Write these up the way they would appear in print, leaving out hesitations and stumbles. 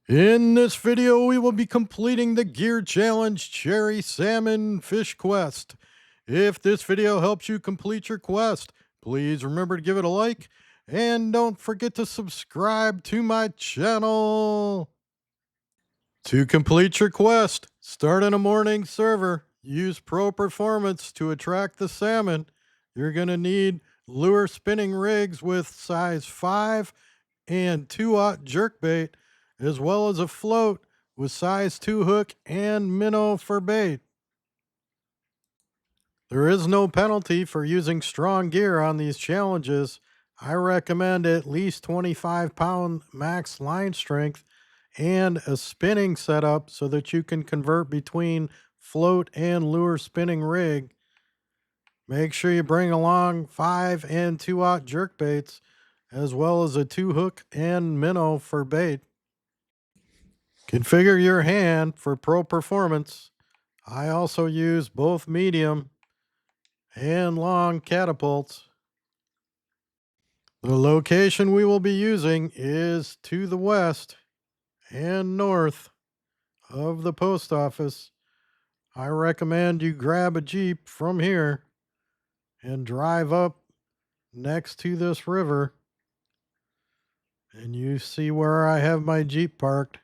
In this video, we will be completing the Gear Challenge Cherry Salmon Fish Quest. If this video helps you complete your quest, please remember to give it a like and don't forget to subscribe to my channel. To complete your quest, start in a morning server. Use Pro Performance to attract the salmon. You're going to need lure spinning rigs with size 5 and 2/0 jerkbait, as well as a float with size 2 hook and minnow for bait. There is no penalty for using strong gear on these challenges. I recommend at least 25-pound max line strength and a spinning setup so that you can convert between float and lure spinning rig. Make sure you bring along 5 and 2/0 jerkbaits, as well as a 2 hook and minnow for bait. Configure your hand for pro performance. I also use both medium and long catapults. The location we will be using is to the west and north of the post office. I recommend you grab a Jeep from here and drive up next to this river. And you see where I have my Jeep parked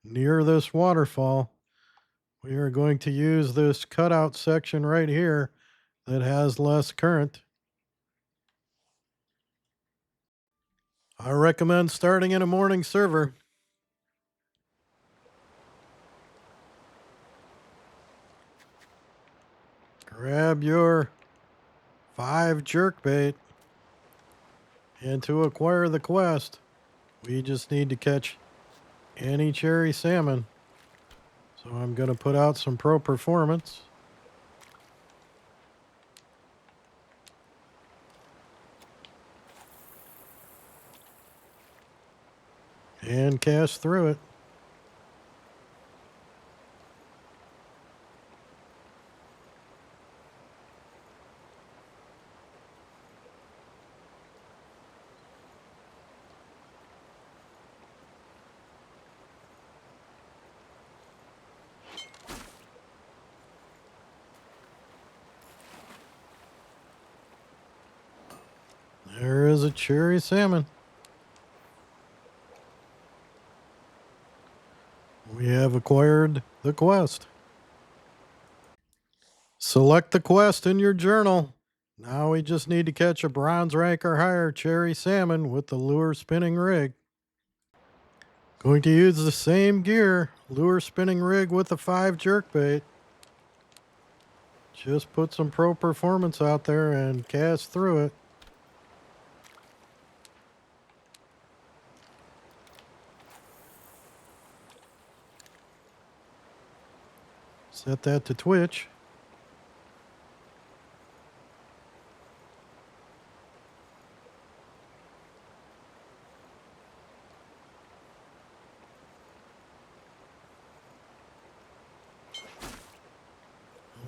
near this waterfall. We are going to use this cutout section right here that has less current. I recommend starting in a morning server. Grab your 5 jerkbait, and to acquire the quest, we just need to catch any cherry salmon. So I'm going to put out some pro performance. And cast through it. There is a cherry salmon. We have acquired the quest. Select the quest in your journal. Now we just need to catch a bronze rank or higher cherry salmon with the lure spinning rig. Going to use the same gear, lure spinning rig with the 5 jerkbait. Just put some pro performance out there and cast through it. Set that to twitch.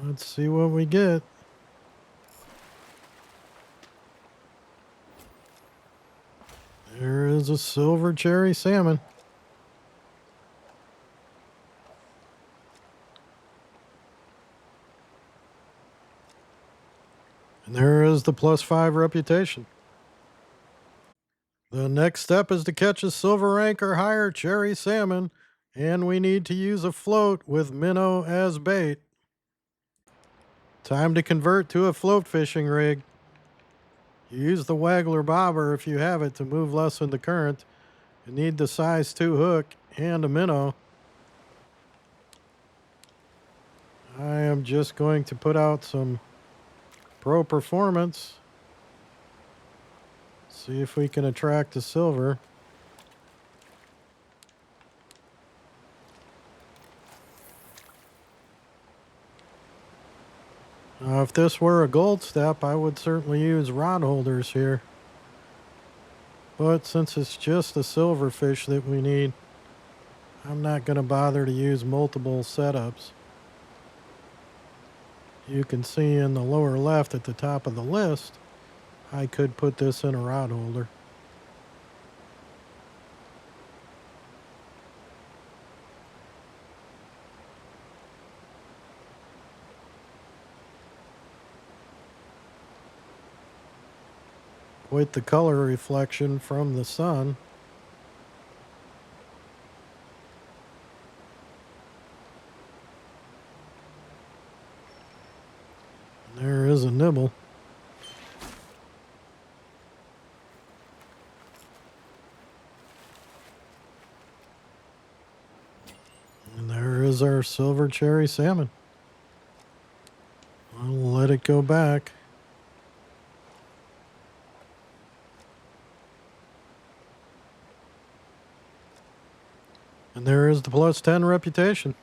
Let's see what we get. There is a silver cherry salmon. And there is the +5 reputation. The next step is to catch a silver rank or higher cherry salmon, and we need to use a float with minnow as bait. Time to convert to a float fishing rig. Use the waggler bobber if you have it to move less in the current. You need the size 2 hook and a minnow. I am just going to put out some pro performance. See if we can attract a silver. Now, if this were a gold step, I would certainly use rod holders here. But since it's just a silver fish that we need, I'm not going to bother to use multiple setups. You can see in the lower left at the top of the list, I could put this in a rod holder. quite the color reflection from the sun. There is a nibble. And there is our silver cherry salmon. I'll let it go back. And there is the +10 reputation.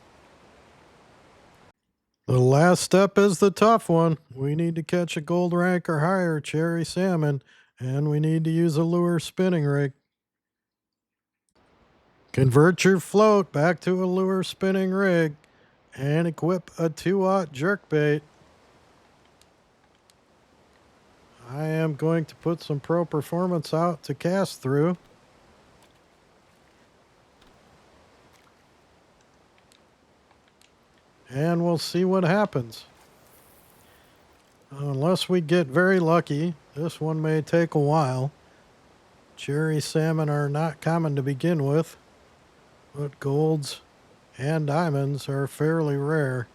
The last step is the tough one. We need to catch a gold rank or higher cherry salmon, and we need to use a lure spinning rig. Convert your float back to a lure spinning rig and equip a 2-aught jerkbait. I am going to put some Pro Performance out to cast through. And we'll see what happens. Unless we get very lucky, this one may take a while. Cherry salmon are not common to begin with, but golds and diamonds are fairly rare.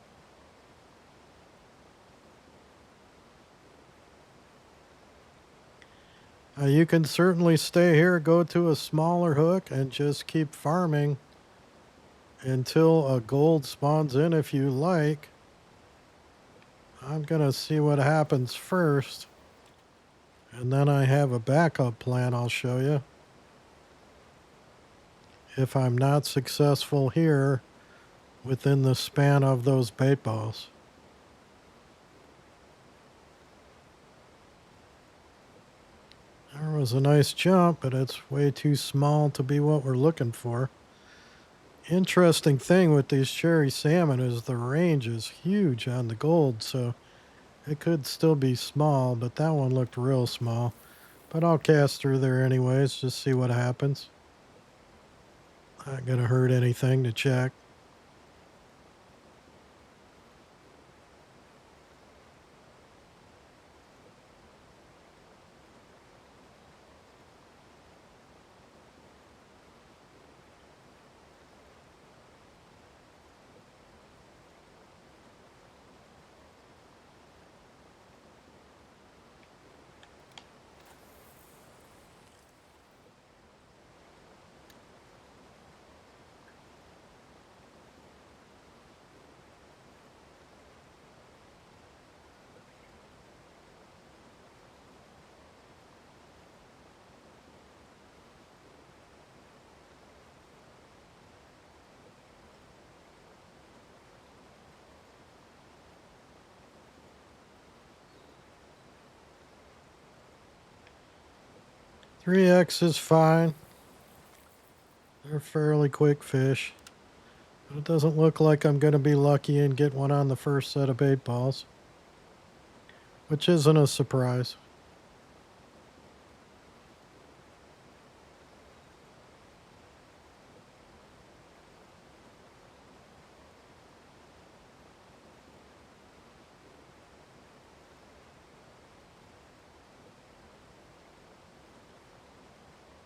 You can certainly stay here, go to a smaller hook, and just keep farming until a gold spawns in if you like. I'm going to see what happens first, and then I have a backup plan I'll show you. If I'm not successful here within the span of those bait balls. There was a nice jump, but it's way too small to be what we're looking for. Interesting thing with these cherry salmon is the range is huge on the gold, so it could still be small, but that one looked real small. But I'll cast through there anyways, just see what happens. Not gonna hurt anything to check. .3x is fine. They're fairly quick fish. But it doesn't look like I'm going to be lucky and get one on the first set of bait balls. Which isn't a surprise.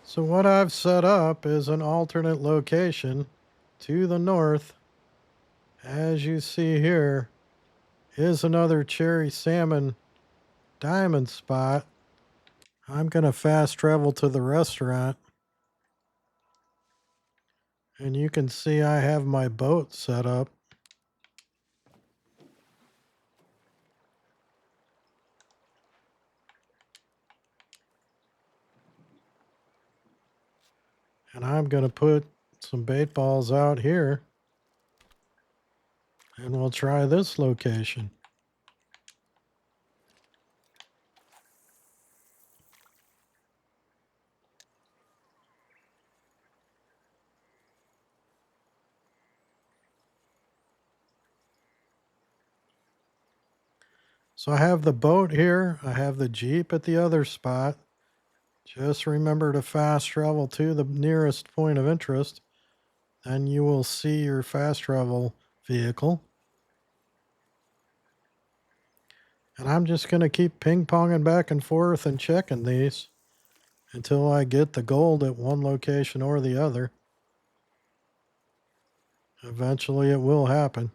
So what I've set up is an alternate location to the north. As you see here is another cherry salmon diamond spot. I'm going to fast travel to the restaurant. And you can see I have my boat set up. And I'm going to put some bait balls out here. And we'll try this location. So I have the boat here. I have the Jeep at the other spot. Just remember to fast travel to the nearest point of interest. Then you will see your fast travel vehicle. And I'm just going to keep ping-ponging back and forth and checking these. until I get the gold at one location or the other. Eventually it will happen.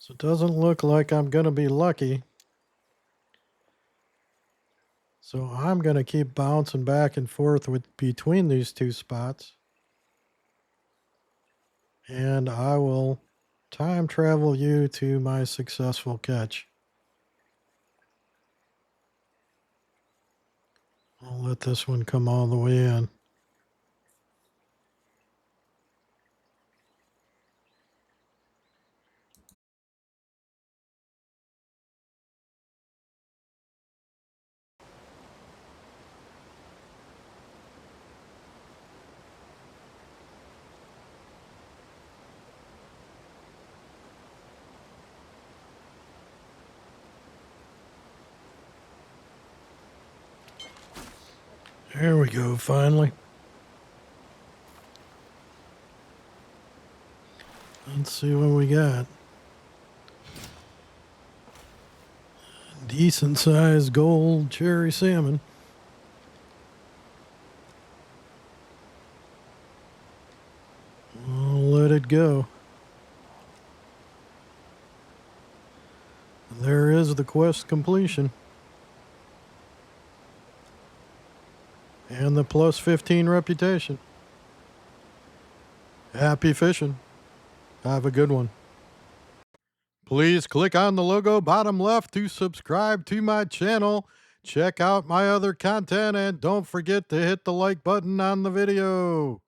So it doesn't look like I'm going to be lucky. So I'm going to keep bouncing back and forth between these two spots. And I will time travel you to my successful catch. I'll let this one come all the way in. There we go, finally. Let's see what we got. Decent sized gold cherry salmon. I'll let it go. There is the quest completion. And the plus 15 reputation. Happy fishing. Have a good one. Please click on the logo bottom left to subscribe to my channel. Check out my other content and don't forget to hit the like button on the video.